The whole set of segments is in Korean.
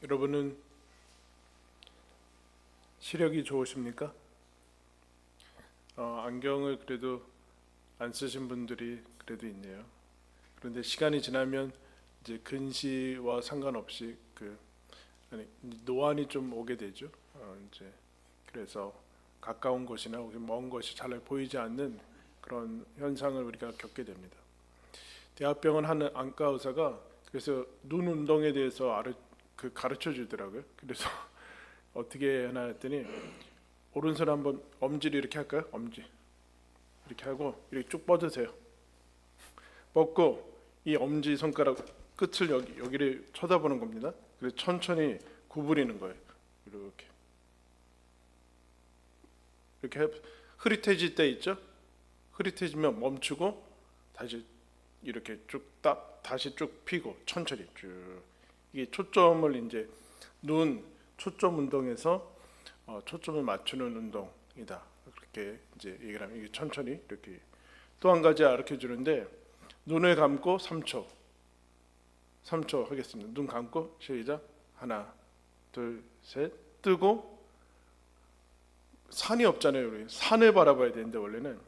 여러분은 시력이 좋으십니까? 안경을 그래도 안 쓰신 분들이 그래도 있네요. 그런데 시간이 지나면 이제 근시와 상관없이 노안이 좀 오게 되죠. 이제 그래서 가까운 곳이나 혹은 먼 곳이 잘 보이지 않는 그런 현상을 우리가 겪게 됩니다. 대학병원 한 안과 의사가 그래서 눈 운동에 대해서 가르쳐 주더라고요. 그래서 어떻게 하나 했더니 오른손 한번 엄지를 이렇게 할까요? 엄지 이렇게 하고 이렇게 쭉 뻗으세요. 뻗고 이 엄지 손가락 끝을 여기를 쳐다보는 겁니다. 그래서 천천히 구부리는 거예요. 이렇게 흐릿해질 때 있죠? 흐릿해지면 멈추고 다시 이렇게 다시 쭉 펴고 천천히 쭉. 이게 초점을 이제 초점 운동에서 초점을 맞추는 운동이다. 그렇게 이제 얘기를 하면 이게 천천히 이렇게. 또 한 가지 가르쳐 주는데 눈을 감고 3초 하겠습니다. 눈 감고 시작. 하나, 둘, 셋. 뜨고 산이 없잖아요. 우리 산을 바라봐야 되는데 원래는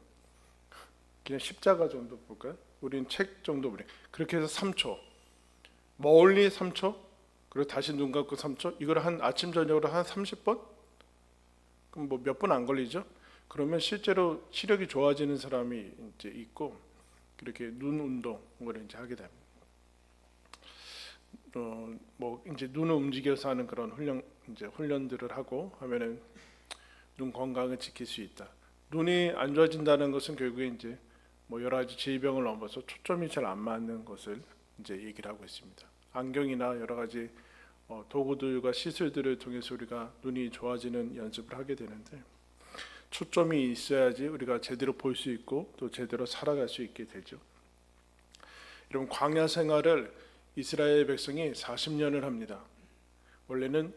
그냥 십자가 정도 볼까요? 우리는 책 정도 보래. 그렇게 해서 3초. 멀리 3초. 그리고 다시 눈 감고 3초. 이걸 한 아침 저녁으로 한 30번? 그럼 뭐 몇 분 안 걸리죠? 그러면 실제로 시력이 좋아지는 사람이 이제 있고 그렇게 눈 운동을 이제 하게 됩니다. 뭐 이제 눈을 움직여서 하는 그런 훈련들을 하고 하면은 눈 건강을 지킬 수 있다. 눈이 안 좋아진다는 것은 결국에 이제 뭐 여러 가지 질병을 넘어서 초점이 잘 안 맞는 것을 이제 얘기를 하고 있습니다. 안경이나 여러 가지 도구들과 시술들을 통해서 우리가 눈이 좋아지는 연습을 하게 되는데 초점이 있어야지 우리가 제대로 볼 수 있고 또 제대로 살아갈 수 있게 되죠. 여러분 광야 생활을 이스라엘 백성이 40년을 합니다. 원래는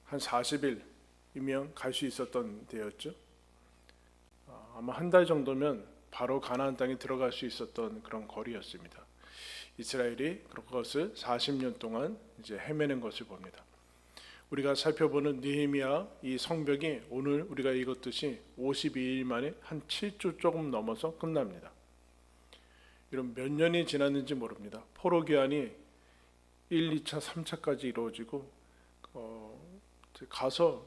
한 40일이면 갈 수 있었던 데였죠. 아마 한 달 정도면 바로 가나안 땅에 들어갈 수 있었던 그런 거리였습니다. 이스라엘이 그것을 40년 동안 이제 헤매는 것을 봅니다. 우리가 살펴보는 느헤미야 이 성벽이 오늘 우리가 읽었듯이 52일 만에 한 7주 조금 넘어서 끝납니다. 이런 몇 년이 지났는지 모릅니다. 포로 귀환이 1, 2차, 3차까지 이루어지고 가서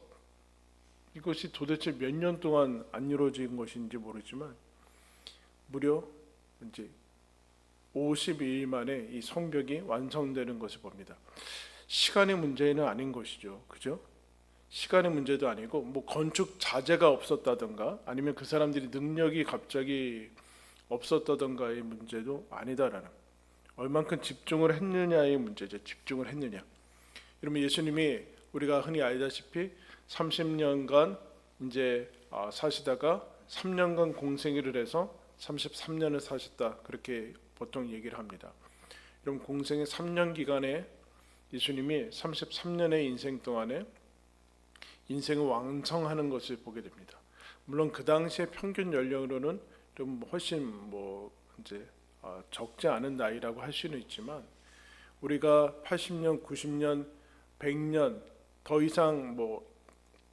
이것이 도대체 몇 년 동안 안 이루어진 것인지 모르지만 무려 이제 52일 만에 이 성벽이 완성되는 것을 봅니다. 시간의 문제는 아닌 것이죠. 그죠? 시간의 문제도 아니고 뭐 건축 자재가 없었다던가 아니면 그 사람들이 능력이 갑자기 없었다던가의 문제도 아니다라는 얼만큼 집중을 했느냐의 문제죠. 집중을 했느냐. 이러면 예수님이 우리가 흔히 알다시피 30년간 이제 사시다가 3년간 공생애를 해서 33년을 사셨다. 그렇게 보통 얘기를 합니다. 여러분 공생의 3년 기간에 예수님이 33년의 인생 동안에 인생을 완성하는 것을 보게 됩니다. 물론 그 당시의 평균 연령으로는 좀 훨씬 이제 적지 않은 나이라고 할 수는 있지만 우리가 80년, 90년, 100년 더 이상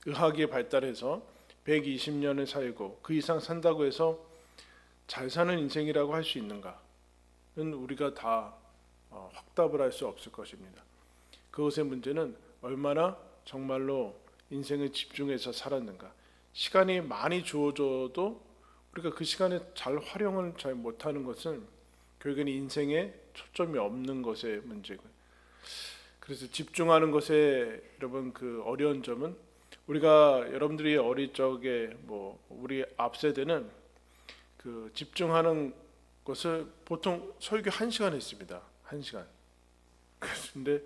의학이 발달해서 120년을 살고 그 이상 산다고 해서 잘 사는 인생이라고 할 수 있는가는 우리가 다 확답을 할 수 없을 것입니다. 그것의 문제는 얼마나 정말로 인생을 집중해서 살았는가. 시간이 많이 주어져도 우리가 그 시간에 잘 활용을 잘 못하는 것은 결국에는 인생에 초점이 없는 것의 문제고요. 그래서 집중하는 것에 여러분 그 어려운 점은 우리가 여러분들이 어릴 적에 우리 앞 세대는 그 집중하는 것을 보통 설교 1시간 했습니다. 1시간. 그런데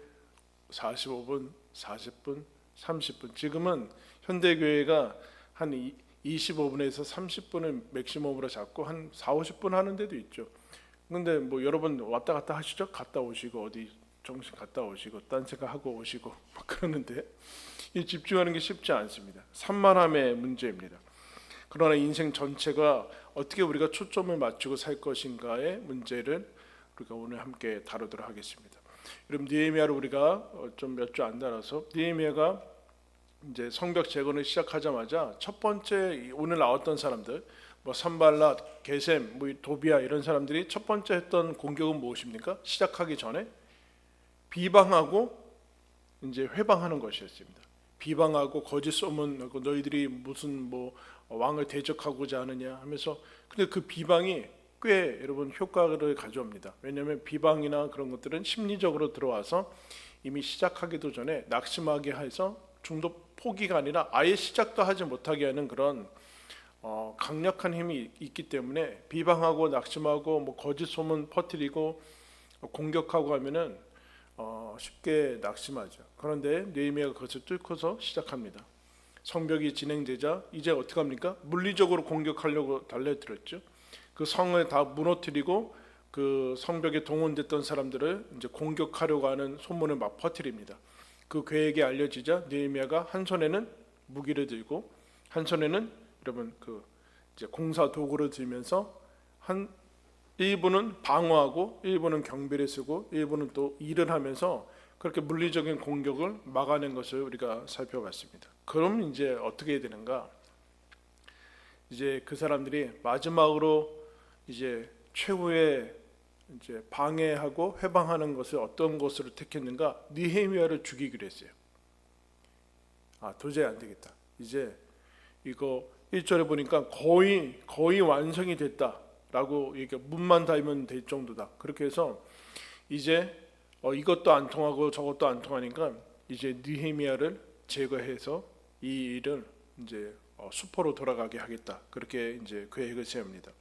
45분, 40분, 30분. 지금은 현대교회가 한 25분에서 30분을 맥시멈으로 잡고 한 4, 50분 하는 데도 있죠. 근데 여러분 왔다 갔다 하시죠? 갔다 오시고 어디 정신 갔다 오시고 딴 생각하고 오시고 그러는데 이 집중하는 게 쉽지 않습니다. 산만함의 문제입니다. 그러나 인생 전체가 어떻게 우리가 초점을 맞추고 살 것인가의 문제를 우리가 오늘 함께 다루도록 하겠습니다. 여러분 느헤미야를 우리가 좀 몇 주 안 달아서 느헤미야가 이제 성벽 재건을 시작하자마자 첫 번째 오늘 나왔던 사람들 뭐 산발랏, 게셈, 뭐 도비아 이런 사람들이 첫 번째 했던 공격은 무엇입니까? 시작하기 전에 비방하고 이제 회방하는 것이었습니다. 비방하고 거짓 소문하고 너희들이 무슨 뭐 왕을 대적하고자 하느냐 하면서 근데 그 비방이 꽤 여러분 효과를 가져옵니다. 왜냐하면 비방이나 그런 것들은 심리적으로 들어와서 이미 시작하기도 전에 낙심하게 해서 중도 포기가 아니라 아예 시작도 하지 못하게 하는 그런 강력한 힘이 있기 때문에 비방하고 낙심하고 뭐 거짓 소문 퍼뜨리고 공격하고 하면은 쉽게 낙심하죠. 그런데 느헤미야가 그것을 뚫고서 시작합니다. 성벽이 진행되자 이제 어떻게 합니까? 물리적으로 공격하려고 달려들었죠. 그 성을 다 무너뜨리고 그 성벽에 동원됐던 사람들을 이제 공격하려고 하는 소문을 막 퍼뜨립니다. 그 계획이 알려지자 느헤미야가 한 손에는 무기를 들고 한 손에는 여러분 그 이제 공사 도구를 들면서 한 일부는 방어하고 일부는 경비를 쓰고 일부는 또 일을 하면서 그렇게 물리적인 공격을 막아낸 것을 우리가 살펴봤습니다. 그럼 이제 어떻게 해야 되는가? 이제 그 사람들이 마지막으로 이제 최후의 이제 방해하고 회방하는 것을 어떤 것으로 택했는가? 느헤미야를 죽이기로 했어요. 도저히 안 되겠다. 이제 이거 1절에 보니까 거의 완성이 됐다라고 이게 문만 닫으면 될 정도다. 그렇게 해서 이제 이것도 안 통하고 저것도 안 통하니까 이제 느헤미야를 제거해서 이 일을 이제 수포로 돌아가게 하겠다. 그렇게 이제 계획을 세웁니다.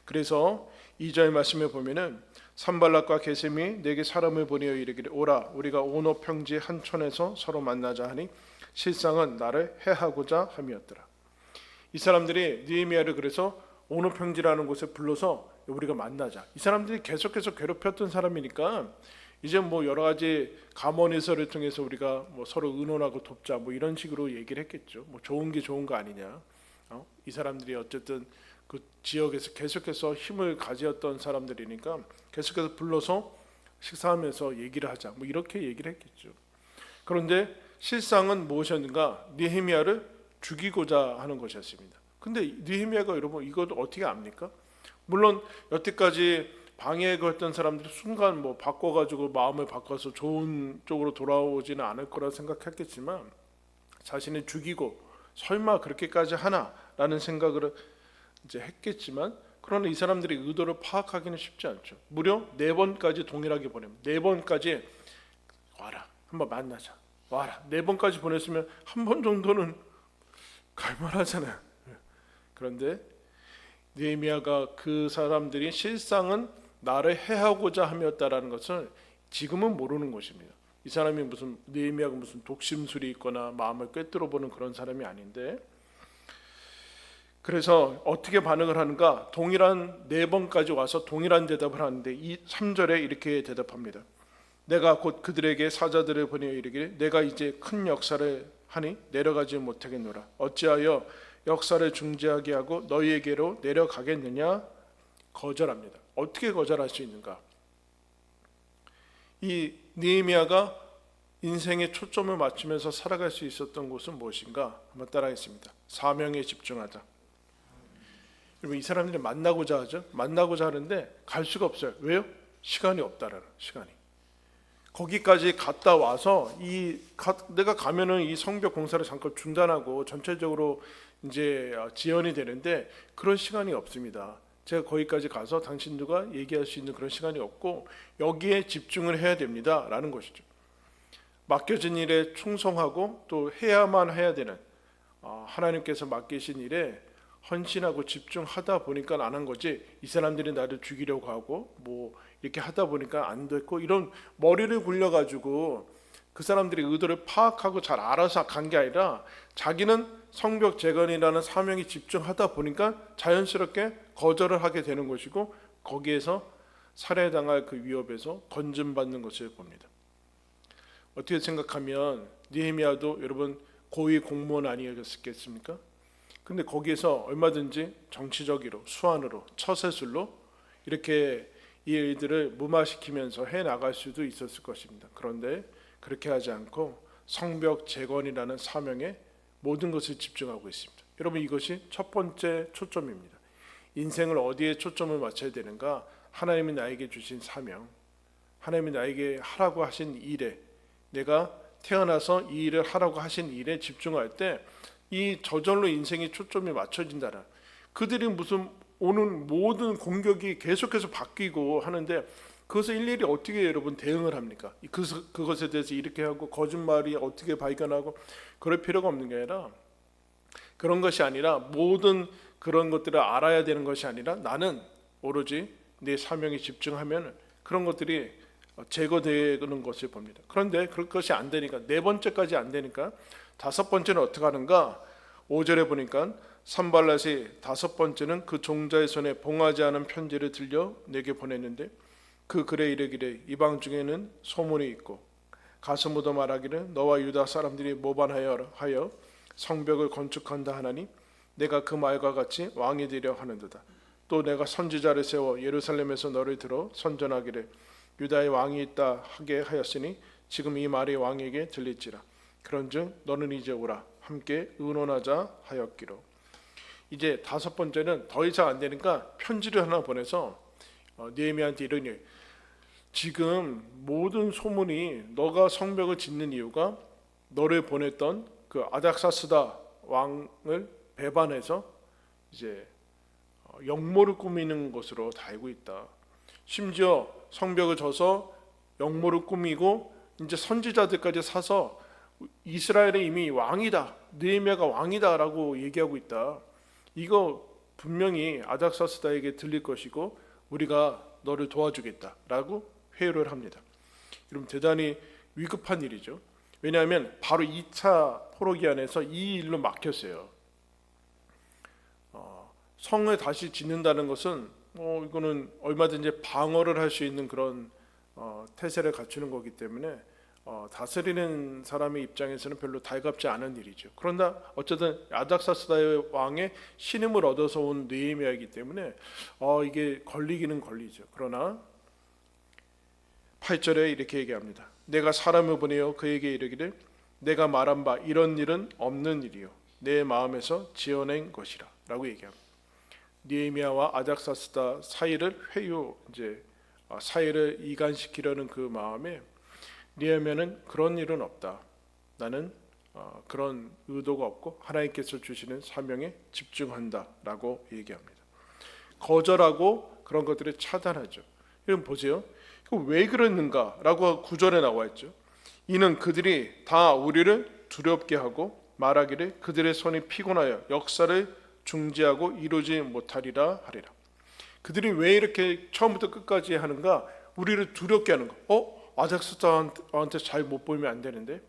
그래서 2절 말씀에 보면은 산발락과 게셈이 내게 사람을 보내어 이르기를 오라 우리가 오노 평지 한 촌에서 서로 만나자 하니 실상은 나를 해하고자 함이었더라. 이 사람들이 느헤미야를 그래서 오노 평지라는 곳에 불러서 우리가 만나자. 이 사람들이 계속해서 괴롭혔던 사람이니까 이제 뭐 여러 가지 감언의설을 통해서 우리가 뭐 서로 의논하고 돕자 뭐 이런 식으로 얘기를 했겠죠. 뭐 좋은 게 좋은 거 아니냐. 이 사람들이 어쨌든 그 지역에서 계속해서 힘을 가지었던 사람들이니까 계속해서 불러서 식사하면서 얘기를 하자 뭐 이렇게 얘기를 했겠죠. 그런데 실상은 무엇이었는가? 느헤미야를 죽이고자 하는 것이었습니다. 근데 느헤미야가 여러분 이것도 어떻게 압니까? 물론 여태까지 방해했던 사람들이 순간 뭐 바꿔가지고 마음을 바꿔서 좋은 쪽으로 돌아오지는 않을 거라 생각했겠지만 자신을 죽이고 설마 그렇게까지 하나라는 생각을 이제 했겠지만 그러나 이 사람들이 의도를 파악하기는 쉽지 않죠. 무려 4번까지 동일하게 보냅니다. 4번까지 와라 한번 만나자 와라 4번까지 보냈으면 한 번 정도는 갈만하잖아요. 그런데 느헤미야가 그 사람들이 실상은 나를 해하고자 함이었다라는 것을 지금은 모르는 것입니다. 이 사람이 무슨 느헤미야가 무슨 독심술이 있거나 마음을 꿰뚫어 보는 그런 사람이 아닌데 그래서 어떻게 반응을 하는가? 동일한 4번까지 와서 동일한 대답을 하는데 이 3절에 이렇게 대답합니다. 내가 곧 그들에게 사자들을 보내어 이르기를 내가 이제 큰 역사를 하니 내려가지 못하겠노라. 어찌하여 역사를 중지하게 하고 너희에게로 내려가겠느냐? 거절합니다. 어떻게 거절할 수 있는가? 이 느헤미야가 인생의 초점을 맞추면서 살아갈 수 있었던 곳은 무엇인가? 한번 따라하겠습니다. 사명에 집중하자. 여러분 이 사람들이 만나고자 하죠. 만나고자 하는데 갈 수가 없어요. 왜요? 시간이 없다라는 시간이. 거기까지 갔다 와서 내가 가면은 이 성벽 공사를 잠깐 중단하고 전체적으로 이제 지연이 되는데 그런 시간이 없습니다. 제가 거기까지 가서 당신들과 얘기할 수 있는 그런 시간이 없고 여기에 집중을 해야 됩니다라는 것이죠. 맡겨진 일에 충성하고 또 해야만 해야 되는 하나님께서 맡기신 일에 헌신하고 집중하다 보니까 안 한 거지. 이 사람들이 나를 죽이려고 하고 뭐 이렇게 하다 보니까 안 됐고 이런 머리를 굴려가지고 그 사람들이 의도를 파악하고 잘 알아서 간 게 아니라 자기는 성벽 재건이라는 사명에 집중하다 보니까 자연스럽게 거절을 하게 되는 것이고 거기에서 살해당할 그 위협에서 건진받는 것을 봅니다. 어떻게 생각하면 느헤미야도 여러분 고위 공무원 아니었겠습니까? 근데 거기에서 얼마든지 정치적으로 수완으로 처세술로 이렇게 이 일들을 무마시키면서 해 나갈 수도 있었을 것입니다. 그런데 그렇게 하지 않고 성벽 재건이라는 사명에 모든 것을 집중하고 있습니다. 여러분, 이것이 첫 번째 초점입니다. 인생을 어디에 초점을 맞춰야 되는가? 하나님이 나에게 주신 사명, 하나님이 나에게 하라고 하신 일에, 내가 태어나서 이 일을 하라고 하신 일에 집중할 때 이 저절로 인생의 초점이 맞춰진다는, 그들이 무슨 오는 모든 공격이 계속해서 바뀌고 하는데 그것을 일일이 어떻게 여러분 대응을 합니까? 그것에 대해서 이렇게 하고 거짓말이 어떻게 발견하고 그럴 필요가 없는 게 아니라, 그런 것이 아니라 모든 그런 것들을 알아야 되는 것이 아니라 나는 오로지 내 사명에 집중하면 그런 것들이 제거되는 것을 봅니다. 그런데 그럴 것이 안 되니까, 네 번째까지 안 되니까 다섯 번째는 어떻게 하는가? 5절에 보니까 산발랏이 다섯 번째는 그 종자의 손에 봉하지 않은 편지를 들려 내게 보냈는데 그 글에 이르기를 이방 중에는 소문이 있고 가스무도 말하기를 너와 유다 사람들이 모반하여 성벽을 건축한다 하나니 내가 그 말과 같이 왕이 되려 하는도다. 또 내가 선지자를 세워 예루살렘에서 너를 들어 선전하기를 유다의 왕이 있다 하게 하였으니 지금 이 말이 왕에게 들릴지라. 그런즉 너는 이제 오라 함께 의논하자 하였기로. 이제 다섯 번째는 더 이상 안 되니까 편지를 하나 보내서 느헤미야한테 이르니 지금 모든 소문이 너가 성벽을 짓는 이유가 너를 보냈던 그 아닥사스다 왕을 배반해서 이제 역모를 꾸미는 것으로 다 알고 있다. 심지어 성벽을 져서 역모를 꾸미고 이제 선지자들까지 사서 이스라엘의 이미 왕이다, 느헤미야가 왕이다라고 얘기하고 있다. 이거 분명히 아닥사스다에게 들릴 것이고 우리가 너를 도와주겠다라고 회유를 합니다. 여러분, 대단히 위급한 일이죠. 왜냐하면 바로 2차 포로기 안에서 이 일로 막혔어요. 성을 다시 짓는다는 것은 이거는 얼마든지 방어를 할 수 있는 그런 태세를 갖추는 거기 때문에 다스리는 사람의 입장에서는 별로 달갑지 않은 일이죠. 그러나 어쨌든 아닥사스다의 왕의 신임을 얻어서 온 느헤미야이기 때문에 이게 걸리기는 걸리죠. 그러나 8절에 이렇게 얘기합니다. 내가 사람을 보내어 그에게 이르기를 내가 말한 바 이런 일은 없는 일이요 내 마음에서 지어낸 것이라 라고 얘기합니다. 느헤미야와 아닥사스다 사이를 사이를 이간시키려는 그 마음에 느헤미야는 그런 일은 없다. 나는 그런 의도가 없고 하나님께서 주시는 사명에 집중한다라고 얘기합니다. 거절하고 그런 것들을 차단하죠. 여러분 보세요. 왜 그랬는가라고 9절에 나와 있죠. 이는 그들이 다 우리를 두렵게 하고 말하기를 그들의 손이 피곤하여 역사를 중지하고 이루지 못하리라 하리라. 그들이 왜 이렇게 처음부터 끝까지 하는가? 우리를 두렵게 하는 거. 아닥사스다한테 잘 못 보이면 안 되는데,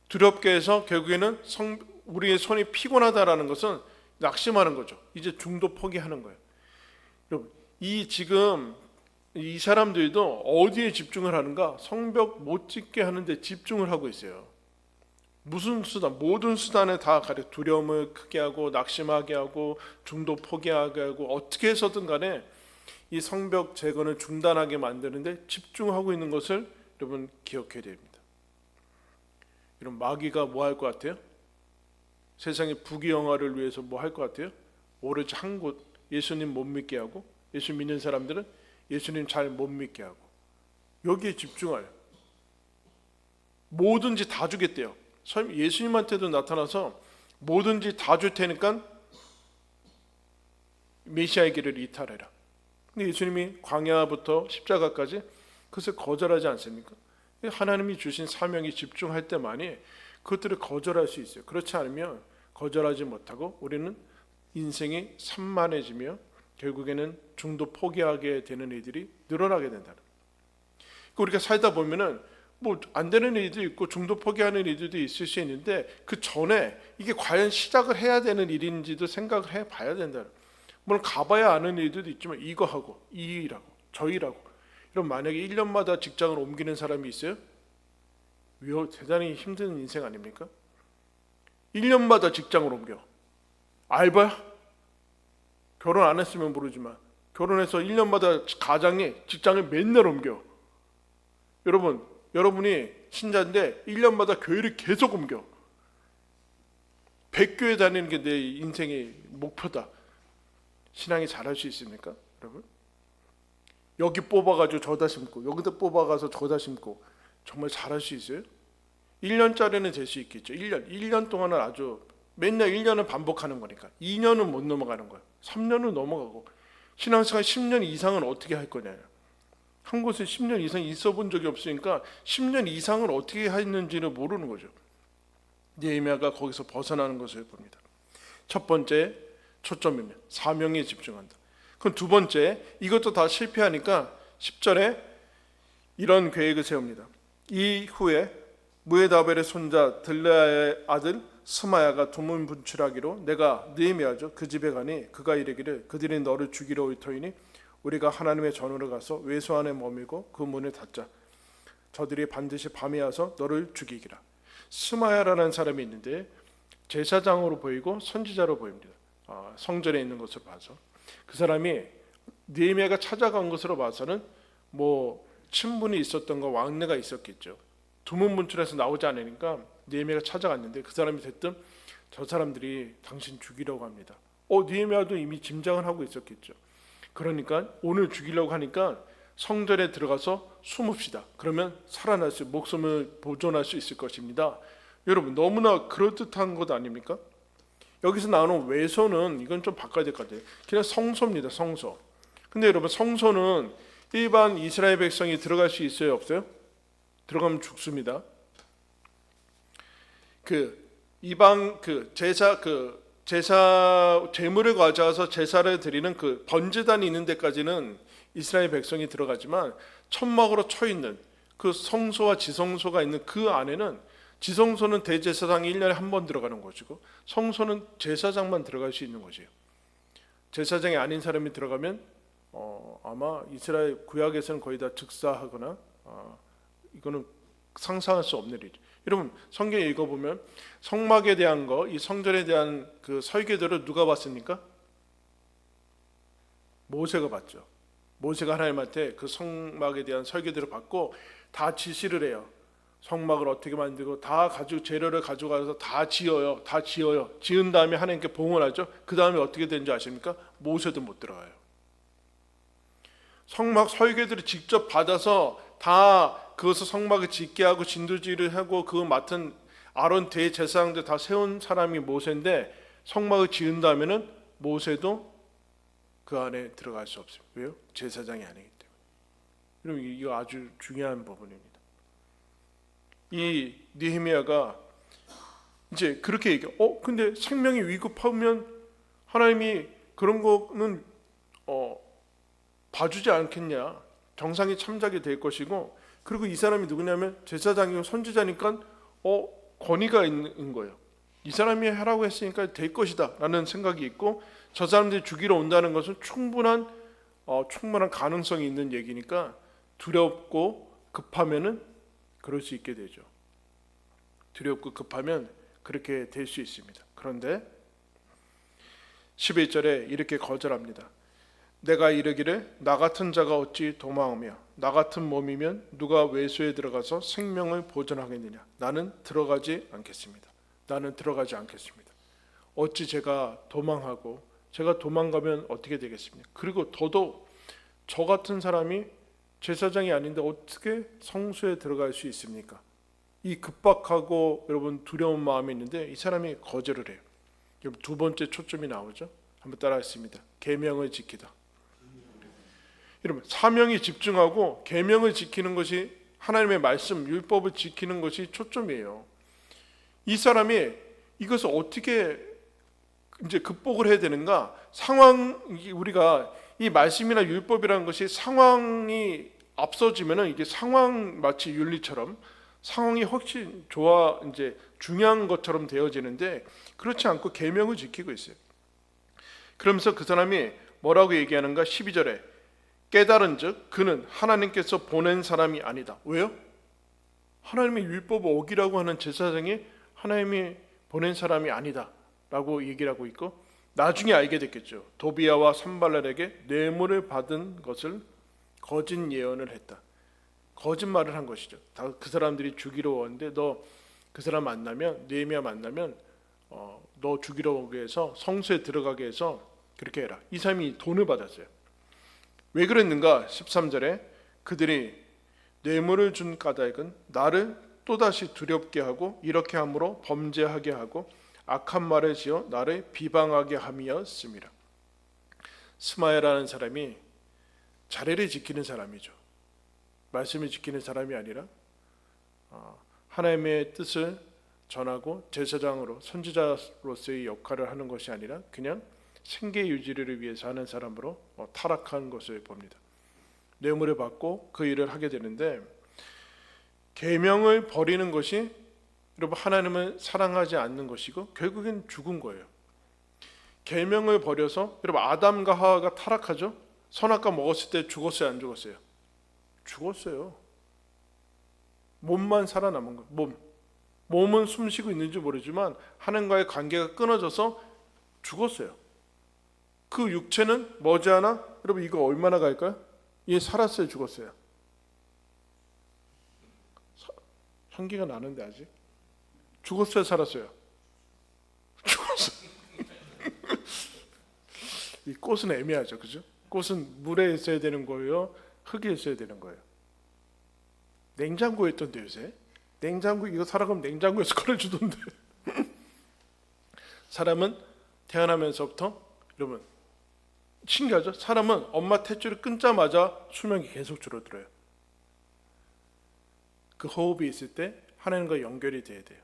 두렵게 해서 결국에는 우리의 손이 피곤하다라는 것은 낙심하는 거죠. 이제 중도 포기하는 거예요. 여러분, 지금 이 사람들도 어디에 집중을 하는가? 성벽 못 짓게 하는데 집중을 하고 있어요. 무슨 수단, 모든 수단을 다 가려 두려움을 크게 하고 낙심하게 하고 중도 포기하게 하고 어떻게 해서든 간에 이 성벽 재건을 중단하게 만드는데 집중하고 있는 것을 여러분 기억해야 됩니다. 여러분, 마귀가 뭐 할 것 같아요? 세상의 부귀영화를 위해서 뭐 할 것 같아요? 오로지 한 곳, 예수님 못 믿게 하고, 예수 믿는 사람들은 예수님 잘 못 믿게 하고, 여기에 집중하여 뭐든지 다 주겠대요. 예수님한테도 나타나서 뭐든지 다 줄 테니까 메시아의 길을 이탈해라. 근데 예수님이 광야부터 십자가까지 그것을 거절하지 않습니까? 하나님이 주신 사명에 집중할 때만이 그것들을 거절할 수 있어요. 그렇지 않으면 거절하지 못하고 우리는 인생이 산만해지며 결국에는 중도 포기하게 되는 일들이 늘어나게 된다는. 우리가 살다 보면은 뭐 안 되는 일도 있고 중도 포기하는 일들도 있을 수 있는데 그 전에 이게 과연 시작을 해야 되는 일인지도 생각을 해봐야 된다는. 물론 가봐야 아는 일들도 있지만 이거 하고 이 일하고 저 일하고, 이런 만약에 1년마다 직장을 옮기는 사람이 있어요? 대단히 힘든 인생 아닙니까? 1년마다 직장을 옮겨. 알바야? 결혼 안 했으면 모르지만 결혼해서 1년마다 가장이 직장을 맨날 옮겨. 여러분이 신자인데 1년마다 교회를 계속 옮겨. 100교회 다니는 게 내 인생의 목표다. 신앙이 잘할 수 있습니까? 여러분? 여기 뽑아가지고 저다 심고 여기다 뽑아가서 저다 심고 정말 잘할 수 있어요? 1년짜리는 될 수 있겠죠. 1년 동안은 아주 맨날 1년은 반복하는 거니까 2년은 못 넘어가는 거예요. 3년은 넘어가고 신앙생활 10년 이상은 어떻게 할 거냐. 한 곳에 10년 이상 있어 본 적이 없으니까 10년 이상을 어떻게 했는지는 모르는 거죠. 느헤미야가 거기서 벗어나는 것을 봅니다. 첫 번째 초점이면 사명에 집중한다. 그럼 두 번째, 이것도 다 실패하니까 10절에 이런 계획을 세웁니다. 이후에 무에다벨의 손자 들레아의 아들 스마야가 두문분출하기로 내가 느헤미야죠 그 집에 가니 그가 이르기를 그들이 너를 죽이러 올 터이니 우리가 하나님의 전으로 가서 외소 안에 머물고 그 문을 닫자. 저들이 반드시 밤에 와서 너를 죽이기라. 스마야라는 사람이 있는데 제사장으로 보이고 선지자로 보입니다. 성전에 있는 것으로 봐서 그 사람이 느헤미야가 찾아간 것으로 봐서는 뭐 친분이 있었던 거 왕래가 있었겠죠. 두문분출해서 나오지 않으니까 느헤미야가 찾아갔는데 그 사람이 됐든 저 사람들이 당신 죽이려고 합니다. 느헤미야도 이미 짐작을 하고 있었겠죠. 그러니까 오늘 죽이려고 하니까 성전에 들어가서 숨읍시다. 그러면 살아날 수, 목숨을 보존할 수 있을 것입니다. 여러분 너무나 그럴듯한 것 아닙니까? 여기서 나오는 외소는 이건 좀 바꿔야 될 것 같아요. 그냥 성소입니다. 성소. 근데 여러분 성소는 일반 이스라엘 백성이 들어갈 수 있어요? 없어요? 들어가면 죽습니다. 이방 제사 제물을 가져와서 제사를 드리는 그 번제단이 있는 데까지는 이스라엘 백성이 들어가지만 천막으로 쳐 있는 그 성소와 지성소가 있는 그 안에는 지성소는 대제사장이 1년에 한 번 들어가는 것이고 성소는 제사장만 들어갈 수 있는 것이에요. 제사장이 아닌 사람이 들어가면 아마 이스라엘 구약에서는 거의 다 즉사하거나 이거는 상상할 수 없는 일이죠. 여러분 성경 읽어보면 성막에 대한 거, 이 성전에 대한 그 설계도를 누가 봤습니까? 모세가 봤죠. 모세가 하나님한테 그 성막에 대한 설계도를 받고 다 지시를 해요. 성막을 어떻게 만들고 다 재료를 가져가서 다 지어요. 지은 다음에 하나님께 봉헌하죠. 그 다음에 어떻게 되는지 아십니까? 모세도 못 들어가요. 성막 설계도를 직접 받아서 다 그것을 성막을 짓게 하고 진두지를 하고 그거 맡은 아론 대제사장들 다 세운 사람이 모세인데 성막을 지은 다음에는 모세도 그 안에 들어갈 수 없습니다. 왜요? 제사장이 아니기 때문에. 여러분 이거 아주 중요한 부분입니다. 이 느헤미야가 이제 그렇게 얘기해. 근데 생명이 위급하면 하나님이 그런 거는 봐주지 않겠냐. 정상이 참작이 될 것이고 그리고 이 사람이 누구냐면 제사장이고 선지자니까 권위가 있는 거예요. 이 사람이 하라고 했으니까 될 것이다 라는 생각이 있고 저 사람들이 죽이러 온다는 것은 충분한 가능성이 있는 얘기니까 두렵고 급하면은 그럴 수 있게 되죠. 두렵고 급하면 그렇게 될 수 있습니다. 그런데 11절에 이렇게 거절합니다. 내가 이르기를 나 같은 자가 어찌 도망하며 나 같은 몸이면 누가 외소에 들어가서 생명을 보존하겠느냐. 나는 들어가지 않겠습니다. 어찌 제가 도망하고 제가 도망가면 어떻게 되겠습니까? 그리고 더더욱 저 같은 사람이 제사장이 아닌데 어떻게 성소에 들어갈 수 있습니까? 이 급박하고 여러분 두려운 마음이 있는데 이 사람이 거절을 해요. 여러분 두 번째 초점이 나오죠. 한번 따라하겠습니다. 계명을 지키다. 여러분 사명에 집중하고 계명을 지키는 것이 하나님의 말씀, 율법을 지키는 것이 초점이에요. 이 사람이 이것을 어떻게 이제 극복을 해야 되는가? 우리가 이 말씀이나 율법이라는 것이 상황이 앞서지면은 이게 상황 마치 윤리처럼 상황이 훨씬 이제 중요한 것처럼 되어지는데 그렇지 않고 계명을 지키고 있어요. 그러면서 그 사람이 뭐라고 얘기하는가? 12절에 깨달은즉 그는 하나님께서 보낸 사람이 아니다. 왜요? 하나님의 율법을 어기라고 하는 제사장이 하나님이 보낸 사람이 아니다 라고 얘기를 하고 있고 나중에 알게 됐겠죠. 도비아와 산발랄에게 뇌물을 받은 것을 거짓 예언을 했다. 거짓말을 한 것이죠. 그 사람들이 죽이러 오는데 너 그 사람 만나면, 느헤미야 만나면 너 죽이러 오게 해서 성소에 들어가게 해서 그렇게 해라. 이 사람이 돈을 받았어요. 왜 그랬는가? 13절에 그들이 뇌물을 준 까닭은 나를 또다시 두렵게 하고 이렇게 함으로 범죄하게 하고 악한 말을 지어 나를 비방하게 함이었습니다. 스마야라는 사람이 자례를 지키는 사람이죠. 말씀을 지키는 사람이 아니라 하나님의 뜻을 전하고 제사장으로 선지자로서의 역할을 하는 것이 아니라 그냥 생계 유지를 위해서 하는 사람으로 타락한 것을 봅니다. 뇌물을 받고 그 일을 하게 되는데, 계명을 버리는 것이 여러분 하나님을 사랑하지 않는 것이고 결국엔 죽은 거예요. 계명을 버려서 여러분 아담과 하와가 타락하죠. 선악과 먹었을 때 죽었어요, 안 죽었어요? 죽었어요. 몸만 살아남은 거예요. 몸은 숨쉬고 있는지 모르지만 하나님과의 관계가 끊어져서 죽었어요. 그 육체는 머지않아, 여러분 이거 얼마나 갈까요? 얘 살았어요, 죽었어요? 향기가 나는데 아직? 죽었어요, 살았어요? 죽었어요. 이 꽃은 애매하죠, 그죠? 꽃은 물에 있어야 되는 거예요, 흙에 있어야 되는 거예요. 냉장고에 있던데 요새? 냉장고 이거 사라 그러면 냉장고에서 꺼내주던데. 사람은 태어나면서부터, 여러분 신기하죠? 사람은 엄마 탯줄을 끊자마자 수명이 계속 줄어들어요. 그 호흡이 있을 때 하나님과 연결이 돼야 돼요.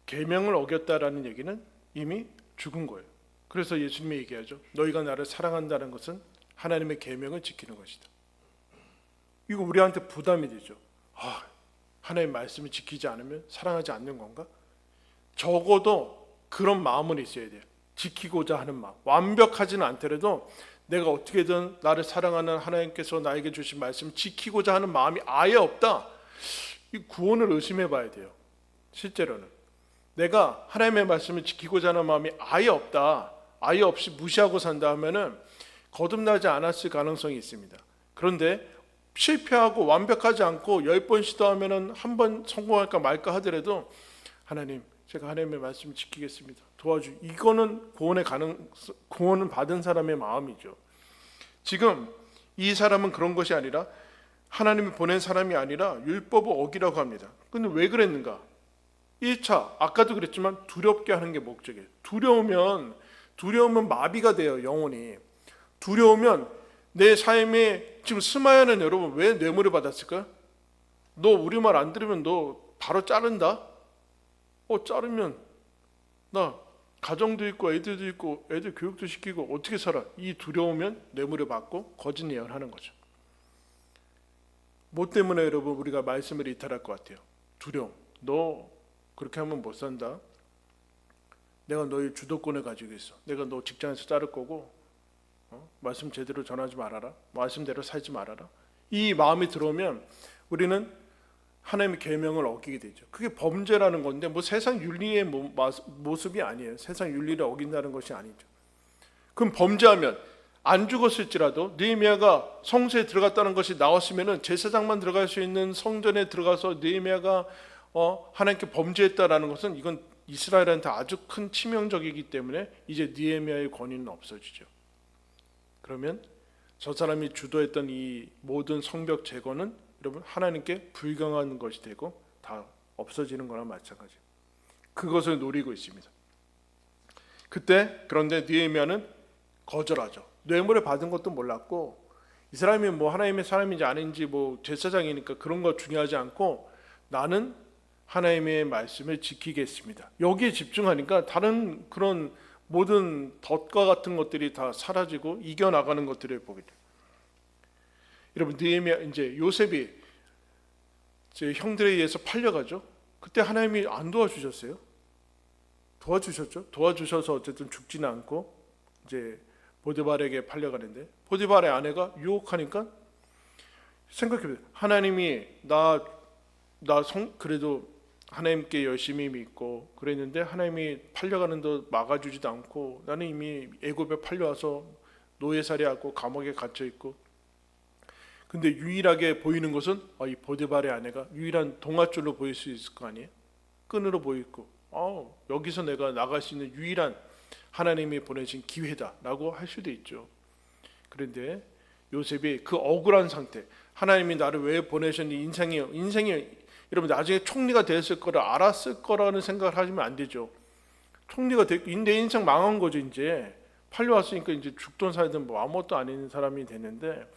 계명을 어겼다라는 얘기는 이미 죽은 거예요. 그래서 예수님이 얘기하죠. 너희가 나를 사랑한다는 것은 하나님의 계명을 지키는 것이다. 이거 우리한테 부담이 되죠. 하나님의 말씀을 지키지 않으면 사랑하지 않는 건가? 적어도 그런 마음은 있어야 돼요. 지키고자 하는 마음. 완벽하지는 않더라도 내가 어떻게든 나를 사랑하는 하나님께서 나에게 주신 말씀을 지키고자 하는 마음이 아예 없다. 이 구원을 의심해 봐야 돼요. 실제로는 내가 하나님의 말씀을 지키고자 하는 마음이 아예 없다, 아예 없이 무시하고 산다 하면은 거듭나지 않았을 가능성이 있습니다. 그런데 실패하고 완벽하지 않고 10번 시도하면은 한 번 성공할까 말까 하더라도 하나님, 제가 하나님의 말씀을 지키겠습니다, 이거는 구원은 받은 사람의 마음이죠. 지금 이 사람은 그런 것이 아니라 하나님이 보낸 사람이 아니라 율법을 어기라고 합니다. 근데 왜 그랬는가? 1차, 아까도 그랬지만 두렵게 하는 게 목적이에요. 두려우면 마비가 돼요, 영혼이. 두려우면 내 삶에, 지금 스마야는 여러분 왜 뇌물을 받았을까요? 너 우리 말 안 들으면 너 바로 자른다? 자르면 나 가정도 있고 애들도 있고 애들 교육도 시키고 어떻게 살아? 이 두려우면 뇌물을 받고 거짓 예언하는 거죠. 뭐 때문에 여러분 우리가 말씀을 이탈할 것 같아요? 두려움. 너 그렇게 하면 못 산다. 내가 너의 주도권을 가지고 있어. 내가 너 직장에서 자를 거고, 말씀 제대로 전하지 말아라. 말씀대로 살지 말아라. 이 마음이 들어오면 우리는 하나님의 계명을 어기게 되죠. 그게 범죄라는 건데 뭐 세상 윤리의 모습이 아니에요. 세상 윤리를 어긴다는 것이 아니죠. 그럼 범죄하면 안 죽었을지라도 느헤미야가 성소에 들어갔다는 것이 나왔으면은 제사장만 들어갈 수 있는 성전에 들어가서 느헤미야가 하나님께 범죄했다라는 것은 이건 이스라엘한테 아주 큰 치명적이기 때문에 이제 느헤미야의 권위는 없어지죠. 그러면 저 사람이 주도했던 이 모든 성벽 제거는 여러분 하나님께 불경한 것이 되고 다 없어지는 거나 마찬가지예요. 그것을 노리고 있습니다. 그때 그런데 느헤미야는 거절하죠. 뇌물을 받은 것도 몰랐고 이 사람이 뭐 하나님의 사람인지 아닌지 뭐 제사장이니까 그런 거 중요하지 않고 나는 하나님의 말씀을 지키겠습니다. 여기에 집중하니까 다른 그런 모든 덫과 같은 것들이 다 사라지고 이겨나가는 것들을 보게 돼요. 여러분 느헤미야, 이제 요셉이 제 형들에 의해서 팔려가죠. 그때 하나님이 안 도와주셨어요? 도와주셨죠. 도와주셔서 어쨌든 죽지는 않고 이제 보디발에게 팔려가는데 보디발의 아내가 유혹하니까 생각해보세요. 하나님이 그래도 하나님께 열심히 믿고 그랬는데 하나님이 팔려가는 데 막아주지도 않고 나는 이미 애굽에 팔려와서 노예살이하고 감옥에 갇혀 있고, 근데 유일하게 보이는 것은 이 보디발의 아내가 유일한 동아줄로 보일 수 있을 거 아니에요. 끈으로 보이고 여기서 내가 나갈 수 있는 유일한 하나님이 보내신 기회다라고 할 수도 있죠. 그런데 요셉이 그 억울한 상태, 하나님이 나를 왜 보내셨니, 인생이 여러분 나중에 총리가 됐을 거를 알았을 거라는 생각을 하시면 안 되죠. 총리가 됐고 내 인생 망한 거죠. 이제 팔려왔으니까 이제 죽든 살든 뭐 아무것도 아닌 사람이 됐는데,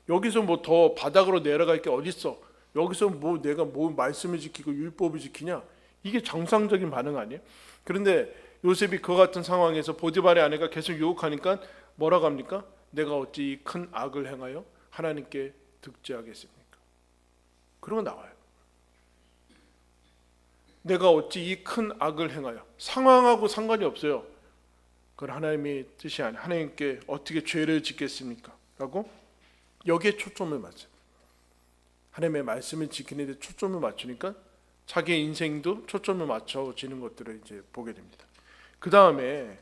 여기서 뭐 더 바닥으로 내려갈 게 어딨어. 여기서 뭐 내가 뭐 말씀을 지키고 율법을 지키냐, 이게 정상적인 반응 아니에요? 그런데 요셉이 그 같은 상황에서 보디발의 아내가 계속 유혹하니까 뭐라고 합니까? 내가 어찌 이 큰 악을 행하여 하나님께 득죄하겠습니까? 그러고 나와요. 내가 어찌 이 큰 악을 행하여, 상황하고 상관이 없어요. 그건 하나님의 뜻이 아니에요. 하나님께 어떻게 죄를 짓겠습니까? 라고 여기에 초점을 맞춰요. 하나님의 말씀을 지키는 데 초점을 맞추니까 자기의 인생도 초점을 맞춰지는 것들을 이제 보게 됩니다. 그 다음에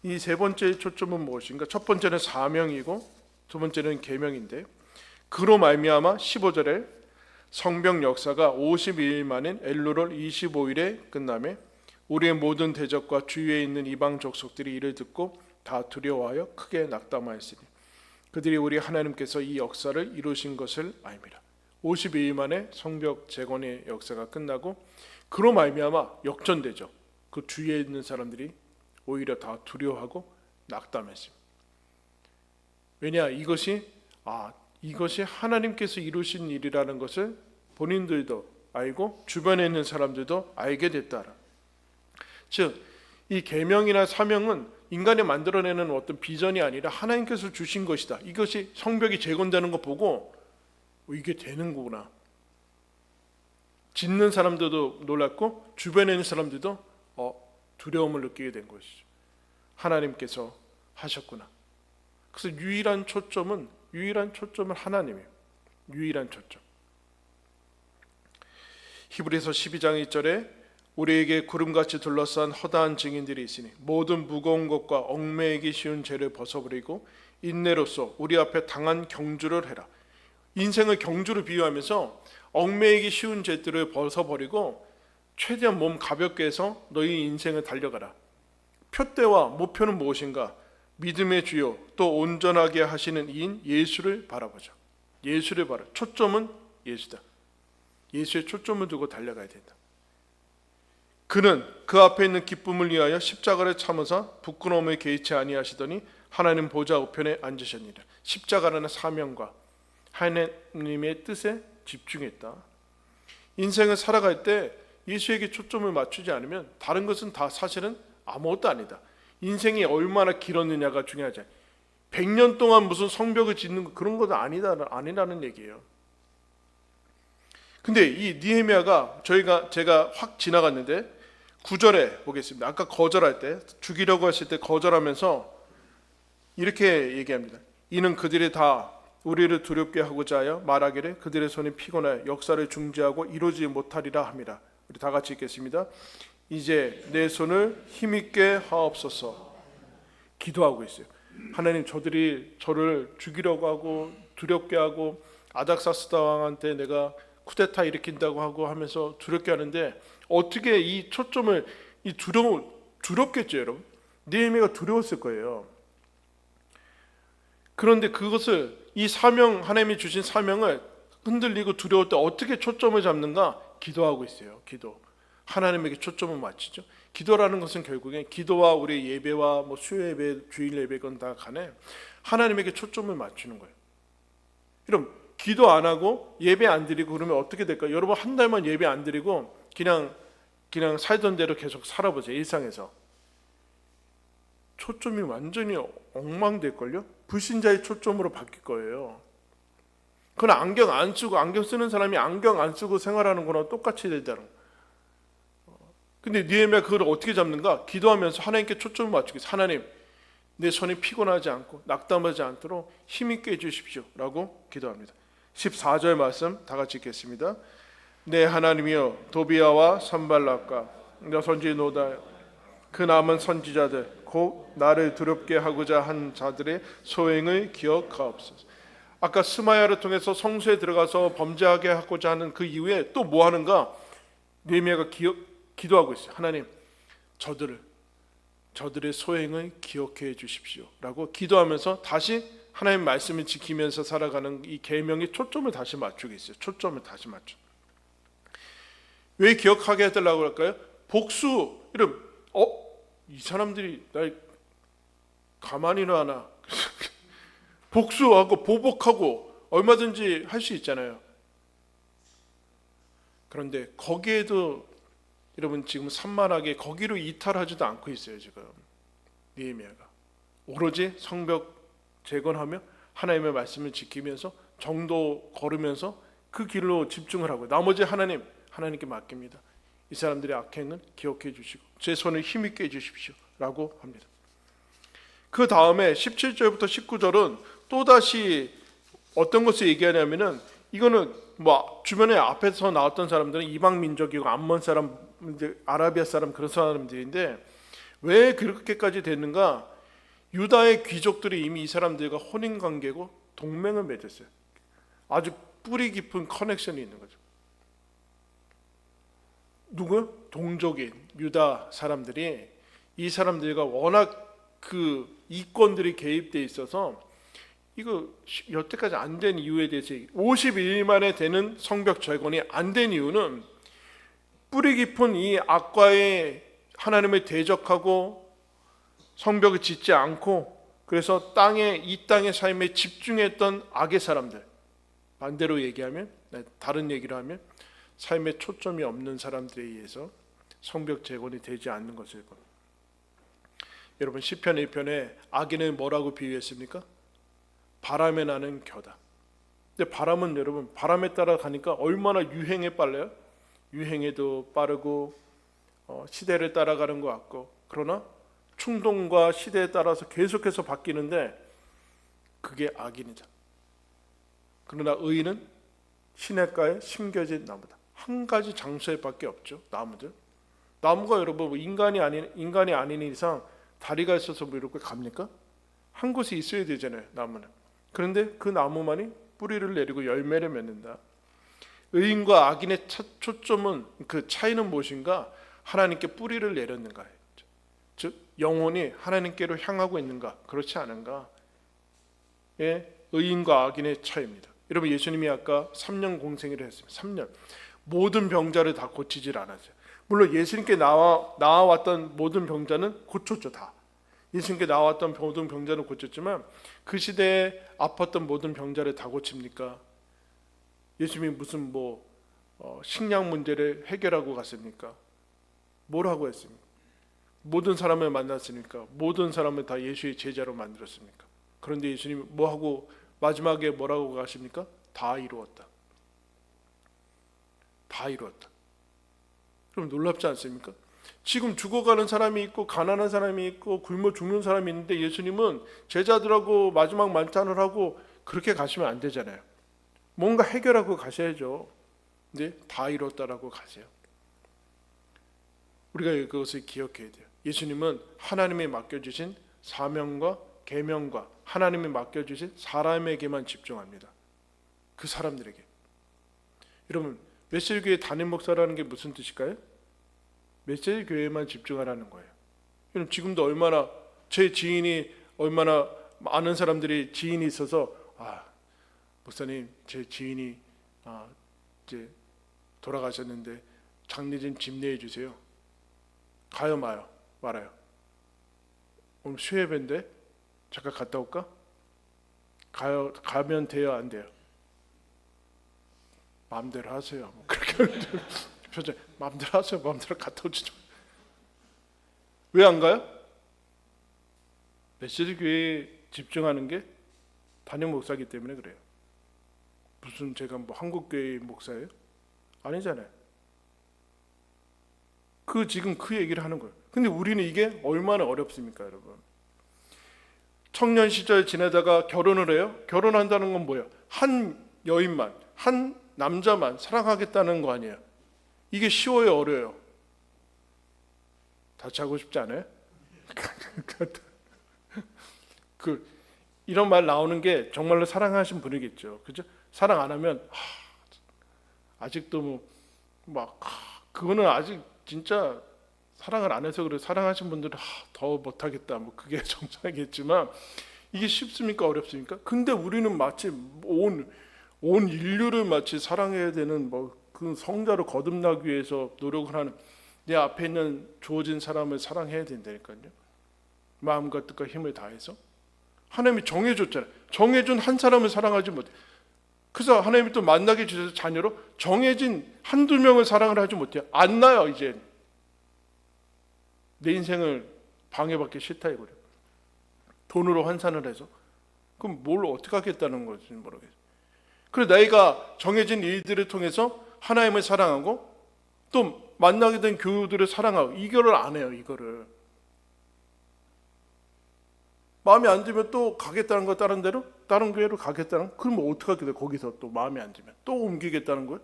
이 세 번째 초점은 무엇인가? 첫 번째는 사명이고 두 번째는 계명인데, 그로 말미암아 15절에 성벽 역사가 52일 만인 엘루롤 25일에 끝나매 우리의 모든 대적과 주위에 있는 이방 족속들이 이를 듣고 다 두려워하여 크게 낙담하였으니 그들이 우리 하나님께서 이 역사를 이루신 것을 알미라. 52일 만에 성벽 재건의 역사가 끝나고 그로 말미암아 역전되죠. 그 주위에 있는 사람들이 오히려 다 두려워하고 낙담했습니다. 왜냐, 이것이 하나님께서 이루신 일이라는 것을 본인들도 알고 주변에 있는 사람들도 알게 됐다라. 즉, 이 계명이나 사명은 인간이 만들어내는 어떤 비전이 아니라 하나님께서 주신 것이다. 이것이 성벽이 재건되는 거 보고 이게 되는 거구나. 짓는 사람들도 놀랐고 주변에 있는 사람들도 두려움을 느끼게 된 것이죠. 하나님께서 하셨구나. 그래서 유일한 초점은 하나님이에요. 유일한 초점. 히브리서 12장 1절에 우리에게 구름같이 둘러싼 허다한 증인들이 있으니 모든 무거운 것과 얽매이기 쉬운 죄를 벗어버리고 인내로써 우리 앞에 당한 경주를 해라. 인생을 경주로 비유하면서 얽매이기 쉬운 죄들을 벗어버리고 최대한 몸 가볍게 해서 너희 인생을 달려가라. 표대와 목표는 무엇인가? 믿음의 주요 또 온전하게 하시는 이인 예수를 바라보자. 예수를 바라. 초점은 예수다. 예수의 초점을 두고 달려가야 된다. 그는 그 앞에 있는 기쁨을 위하여 십자가를 참으사 부끄러움을 개의치 아니하시더니 하나님 보좌 우편에 앉으셨느니라. 십자가라는 사명과 하나님의 뜻에 집중했다. 인생을 살아갈 때 예수에게 초점을 맞추지 않으면 다른 것은 다 사실은 아무것도 아니다. 인생이 얼마나 길었느냐가 중요하지. 100년 동안 무슨 성벽을 짓는 거 그런 것도 아니라는 얘기예요. 근데 이 느헤미야가 제가 확 지나갔는데 9절에 보겠습니다. 아까 거절할 때, 죽이려고 했을 때 거절하면서 이렇게 얘기합니다. 이는 그들이 다 우리를 두렵게 하고자 하여 말하기를 그들의 손이 피곤하여 역사를 중지하고 이루지 못하리라 함이라. 우리 다 같이 읽겠습니다. 이제 내 손을 힘있게 하옵소서. 기도하고 있어요. 하나님, 저들이 저를 죽이려고 하고 두렵게 하고 아닥사스 왕한테 내가 쿠데타 일으킨다고 하고 하면서 두렵게 하는데 어떻게 이 초점을 두렵겠죠, 여러분. 느헤미야가 두려웠을 거예요. 그런데 그것을 이 사명, 하나님이 주신 사명을 흔들리고 두려울 때 어떻게 초점을 잡는가? 기도하고 있어요. 기도. 하나님에게 초점을 맞추죠. 기도라는 것은 결국엔 기도와 우리의 예배와 뭐 수요 예배, 주일 예배 건 다 간에 하나님에게 초점을 맞추는 거예요. 그럼 기도 안 하고 예배 안 드리고 그러면 어떻게 될까요? 여러분 한 달만 예배 안 드리고 그냥 살던 대로 계속 살아보세요. 일상에서. 초점이 완전히 엉망될걸요? 불신자의 초점으로 바뀔 거예요. 그건 안경 안 쓰고, 안경 쓰는 사람이 안경 안 쓰고 생활하는 거랑 똑같이 되잖아요. 근데 느헤미야 그걸 어떻게 잡는가? 기도하면서 하나님께 초점을 맞추기. 하나님, 내 손이 피곤하지 않고 낙담하지 않도록 힘있게 해주십시오 라고 기도합니다. 14절 말씀 다 같이 읽겠습니다. 내 하나님이여 도비야와 산발락과 여선지 노다 그 남은 선지자들 곧 나를 두렵게 하고자 한 자들의 소행을 기억하옵소서. 아까 스마야를 통해서 성소에 들어가서 범죄하게 하고자 하는 그 이후에 또 뭐 하는가? 느헤미야가 기도하고 있어요. 하나님, 저들의 소행을 기억해 주십시오 라고 기도하면서 다시 하나님 말씀을 지키면서 살아가는 이 계명의 초점을 다시 맞추고 있어요. 초점을 다시 맞춰. 왜 기억하게 해달라고 할까요? 복수, 이런 이 사람들이 날 가만히 놔나 복수하고 보복하고 얼마든지 할 수 있잖아요. 그런데 거기에도 여러분 지금 산만하게 거기로 이탈하지도 않고 있어요. 지금 느헤미야가 오로지 성벽 재건하며 하나님의 말씀을 지키면서 정도 걸으면서 그 길로 집중을 하고 나머지 하나님께 맡깁니다. 이 사람들의 악행은 기억해 주시고 제 손을 힘있게 해주십시오 라고 합니다. 그 다음에 17절부터 19절은 또다시 어떤 것을 얘기하냐면은 이거는 뭐 주변에 앞에서 나왔던 사람들은 이방 민족이고 암몬 사람, 아라비아 사람 그런 사람들인데 왜 그렇게까지 됐는가? 유다의 귀족들이 이미 이 사람들과 혼인 관계고 동맹을 맺었어요. 아주 뿌리 깊은 커넥션이 있는 거죠. 누구요? 동족인 유다 사람들이 이 사람들과 워낙 그 이권들이 개입돼 있어서 이거 여태까지 안 된 이유에 대해서 51일 만에 되는 성벽 재건이 안 된 이유는 뿌리 깊은 이 악과의 하나님을 대적하고 성벽을 짓지 않고 그래서 이 땅의 삶에 집중했던 악의 사람들, 반대로 얘기하면 다른 얘기를 하면 삶에 초점이 없는 사람들에 의해서 성벽 재건이 되지 않는 것일 겁니다. 여러분 시편 1편에 악인을 뭐라고 비유했습니까? 바람에 나는 겨다. 근데 바람은 여러분 바람에 따라 가니까 얼마나 유행에 빨라요? 유행에도 빠르고 시대를 따라가는 것 같고 그러나 충동과 시대에 따라서 계속해서 바뀌는데 그게 악인이죠. 그러나 의인은 시냇가에 심겨진 나무다. 한 가지 장소에밖에 없죠. 나무가 여러분 인간이 아닌 이상 다리가 있어서 뭐 이렇게 갑니까? 한 곳에 있어야 되잖아요. 나무는. 그런데 그 나무만이 뿌리를 내리고 열매를 맺는다. 의인과 악인의 초점은 그 차이는 무엇인가? 하나님께 뿌리를 내렸는가? 즉 영혼이 하나님께로 향하고 있는가? 그렇지 않은가? 예, 의인과 악인의 차이입니다. 여러분 예수님이 아까 3년 공생애를 했습니다. 3년 모든 병자를 다 고치질 않았어요. 물론 예수님께 나와왔던 모든 병자는 고쳤죠. 다 예수님께 나왔던 모든 병자는 고쳤지만 그 시대에 아팠던 모든 병자를 다 고칩니까? 예수님이 무슨 식량 문제를 해결하고 갔습니까? 뭘 하고 했습니까? 모든 사람을 만났으니까 모든 사람을 다 예수의 제자로 만들었습니까? 그런데 예수님이 뭐하고 마지막에 뭐라고 가십니까? 다 이루었다. 다 이루었다. 그럼 놀랍지 않습니까? 지금 죽어가는 사람이 있고 가난한 사람이 있고 굶어 죽는 사람이 있는데 예수님은 제자들하고 마지막 만찬을 하고 그렇게 가시면 안 되잖아요. 뭔가 해결하고 가셔야죠. 근데 다 이뤘다라고 가세요. 우리가 그것을 기억해야 돼요. 예수님은 하나님이 맡겨주신 사명과 계명과 하나님이 맡겨주신 사람에게만 집중합니다. 그 사람들에게. 여러분 메시지교회 담임 목사라는 게 무슨 뜻일까요? 메시지교회에만 집중하라는 거예요. 여러분 지금도 얼마나 제 지인이 얼마나 많은 사람들이 지인이 있어서 목사님 제 지인이 이제 돌아가셨는데 장례 좀 집례해 주세요. 가요 마요? 말아요. 오늘 수혜배인데 잠깐 갔다 올까? 가면 돼요 안 돼요? 마음대로 하세요. 그렇게 표정 마음대로 하세요. 마음대로 갔다 오지 좀. 왜 안 가요? 메시지 교회에 집중하는 게 담임 목사이기 때문에 그래요. 무슨 제가 한국교회 목사예요? 아니잖아요. 지금 그 얘기를 하는 거예요. 근데 우리는 이게 얼마나 어렵습니까, 여러분? 청년 시절 지내다가 결혼을 해요. 결혼한다는 건 뭐예요? 한 여인만, 한 남자만 사랑하겠다는 거 아니에요. 이게 쉬워요, 어려워요? 같이 하고 싶지 않아요? 이런 말 나오는 게 정말로 사랑하신 분이겠죠. 그죠? 사랑 안 하면 아직도 그거는 아직 진짜 사랑을 안 해서 그래. 사랑하신 분들은 더 못하겠다. 그게 정상이겠지만 이게 쉽습니까? 어렵습니까? 근데 우리는 마치 온 인류를 마치 사랑해야 되는 그 성자로 거듭나기 위해서 노력을 하는, 내 앞에 있는 주어진 사람을 사랑해야 된다니까요. 마음과 뜻과 힘을 다해서. 하나님이 정해줬잖아요. 정해준 한 사람을 사랑하지 못해. 그래서 하나님이 또 만나게 주셔서 자녀로 정해진 한두 명을 사랑을 하지 못해요. 안 나요. 이제 내 인생을 방해받기 싫다 이거예요. 돈으로 환산을 해서. 그럼 뭘 어떻게 하겠다는 건지 모르겠어요. 그래서 내가 정해진 일들을 통해서 하나님을 사랑하고 또 만나게 된 교우들을 사랑하고, 이거를 안 해요. 이거를 마음에 안 들면 또 가겠다는 거, 다른 데로, 다른 교회로 가겠다는 거. 그럼 어떻게 하게 돼? 거기서 또 마음에 안 들면 또 옮기겠다는 거예요.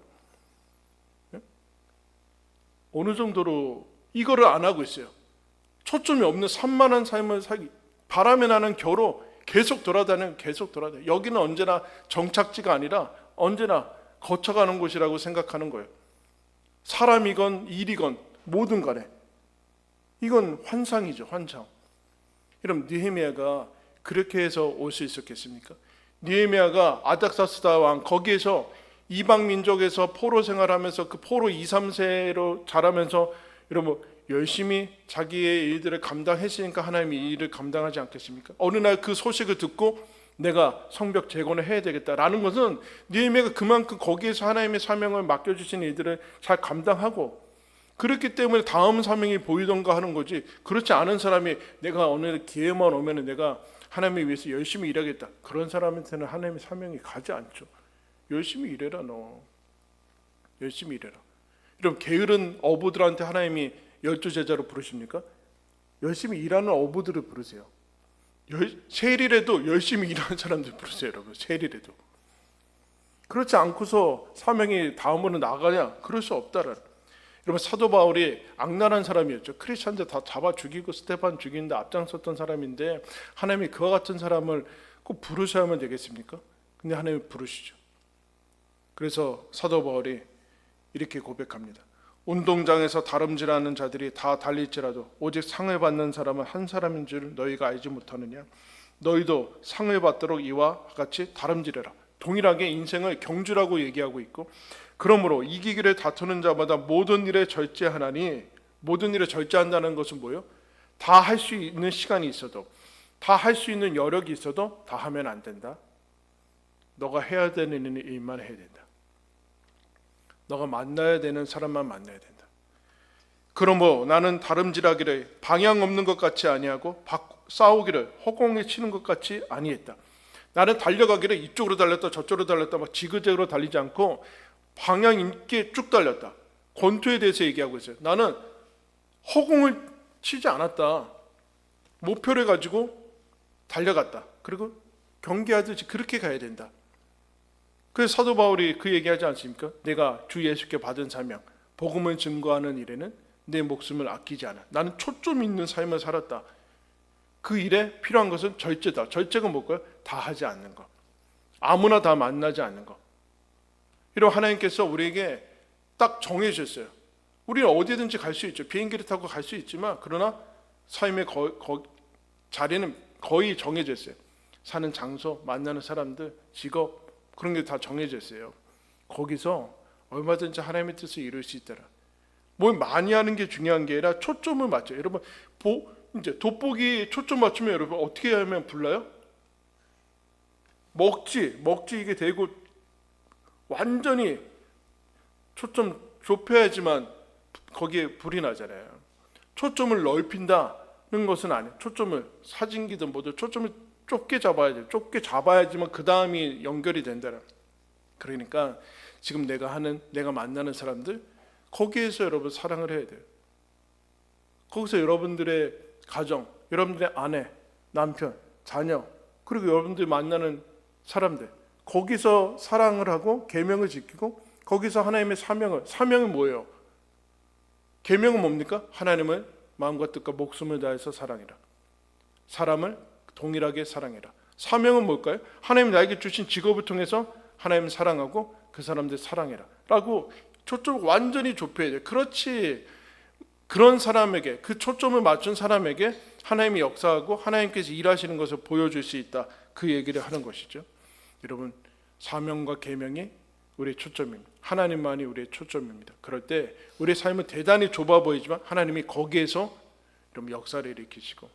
네? 어느 정도로 이거를 안 하고 있어요. 초점이 없는 산만한 삶을 살기, 바람에 나는 겨로 계속 돌아다녀. 여기는 언제나 정착지가 아니라 언제나 거쳐가는 곳이라고 생각하는 거예요. 사람이건 일이건 뭐든 간에 이건 환상이죠. 환상. 그럼 느헤미야가 그렇게 해서 올 수 있었겠습니까? 느헤미야가 아닥사스다 왕, 거기에서 이방 민족에서 포로 생활하면서 그 포로 2, 3세로 자라면서 여러분 열심히 자기의 일들을 감당했으니까 하나님이 이 일을 감당하지 않겠습니까? 어느 날 그 소식을 듣고 내가 성벽 재건을 해야 되겠다라는 것은 느헤미야가 그만큼 거기에서 하나님의 사명을 맡겨주신 일들을 잘 감당하고, 그렇기 때문에 다음 사명이 보이던가 하는 거지, 그렇지 않은 사람이 내가 어느 기회만 오면 내가 하나님을 위해서 열심히 일하겠다, 그런 사람한테는 하나님의 사명이 가지 않죠. 열심히 일해라. 너 열심히 일해라. 여러분 게으른 어부들한테 하나님이 12제자로 부르십니까? 열심히 일하는 어부들을 부르세요. 세일이라도 열심히 일하는 사람들 부르세요. 여러분 세일이라도. 그렇지 않고서 사명이 다음으로 나가냐? 그럴 수 없다라는. 여러분 사도 바울이 악랄한 사람이었죠. 크리스천들 다 잡아 죽이고 스테반 죽이는데 앞장섰던 사람인데 하나님이 그와 같은 사람을 꼭 부르셔야만 되겠습니까? 근데 하나님이 부르시죠. 그래서 사도 바울이 이렇게 고백합니다. 운동장에서 다름질하는 자들이 다 달릴지라도 오직 상을 받는 사람은 한 사람인 줄 너희가 알지 못하느냐? 너희도 상을 받도록 이와 같이 다름질해라. 동일하게 인생을 경주라고 얘기하고 있고, 그러므로 이기기를 다투는 자마다 모든 일에 절제하나니, 모든 일에 절제한다는 것은 뭐예요? 다 할 수 있는 시간이 있어도, 다 할 수 있는 여력이 있어도 다 하면 안 된다. 너가 해야 되는 일만 해야 된다. 너가 만나야 되는 사람만 만나야 된다. 그러므로 나는 다름질하기를 방향 없는 것 같이 아니하고 싸우기를 허공에 치는 것 같이 아니했다. 나는 달려가기를 이쪽으로 달렸다 저쪽으로 달렸다 지그재그로 달리지 않고 방향 있게 쭉 달렸다. 권투에 대해서 얘기하고 있어요. 나는 허공을 치지 않았다. 목표를 가지고 달려갔다. 그리고 경기하듯이 그렇게 가야 된다. 그래서 사도 바울이 그 얘기하지 않습니까? 내가 주 예수께 받은 사명, 복음을 증거하는 일에는 내 목숨을 아끼지 않아. 나는 초점 있는 삶을 살았다. 그 일에 필요한 것은 절제다. 절제가 뭘까요? 다 하지 않는 것. 아무나 다 만나지 않는 것. 이런 하나님께서 우리에게 딱 정해주셨어요. 우리는 어디든지 갈 수 있죠. 비행기를 타고 갈 수 있지만 그러나 삶의 자리는 거의 정해져 있어요. 사는 장소, 만나는 사람들, 직업, 그런 게 다 정해져 있어요. 거기서 얼마든지 하나님의 뜻을 이룰 수 있더라. 뭘 많이 하는 게 중요한 게 아니라 초점을 맞춰요. 여러분 이제 돋보기 초점 맞추면 여러분 어떻게 하면 불나요? 먹지 이게 되고 완전히 초점 좁혀야지만 거기에 불이 나잖아요. 초점을 넓힌다는 것은 아니에요. 초점을 사진기든 뭐든 초점을 좁게 잡아야 돼요. 좁게 잡아야지만 그 다음이 연결이 된다는. 그러니까 지금 내가 만나는 사람들 거기에서 여러분 사랑을 해야 돼요. 거기서 여러분들의 가정, 여러분들의 아내, 남편, 자녀, 그리고 여러분들이 만나는 사람들, 거기서 사랑을 하고 계명을 지키고 거기서 하나님의 사명이 뭐예요? 계명은 뭡니까? 하나님을 마음과 뜻과 목숨을 다해서 사랑해라. 사람을 동일하게 사랑해라. 사명은 뭘까요? 하나님 나에게 주신 직업을 통해서 하나님을 사랑하고 그 사람들 사랑해라 라고 초점을 완전히 좁혀야 돼요. 그렇지, 그런 사람에게, 그 초점을 맞춘 사람에게 하나님이 역사하고 하나님께서 일하시는 것을 보여줄 수 있다, 그 얘기를 하는 것이죠. 여러분, 사명과 계명이 우리의 초점입니다. 하나님만이 우리의 초점입니다. 그럴 때 우리의 삶은 대단히 좁아 보이지만 하나님이 거기에서 여러분 역사를 일으키시고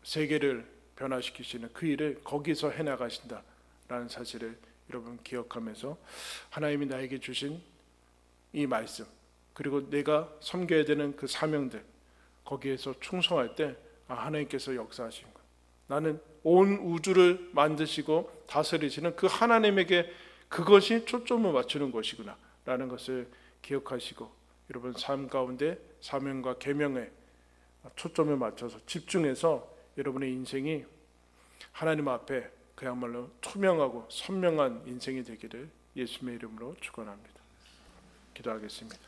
세계를 변화시키시는 그 일을 거기서 해나가신다라는 사실을 여러분 기억하면서 하나님이 나에게 주신 이 말씀, 그리고 내가 섬겨야 되는 그 사명들, 거기에서 충성할 때 하나님께서 역사하시는 것, 나는 온 우주를 만드시고 다스리시는 그 하나님에게 그것이 초점을 맞추는 것이구나 라는 것을 기억하시고 여러분 삶 가운데 사명과 계명에 초점을 맞춰서 집중해서 여러분의 인생이 하나님 앞에 그야말로 투명하고 선명한 인생이 되기를 예수님의 이름으로 축원합니다. 기도하겠습니다.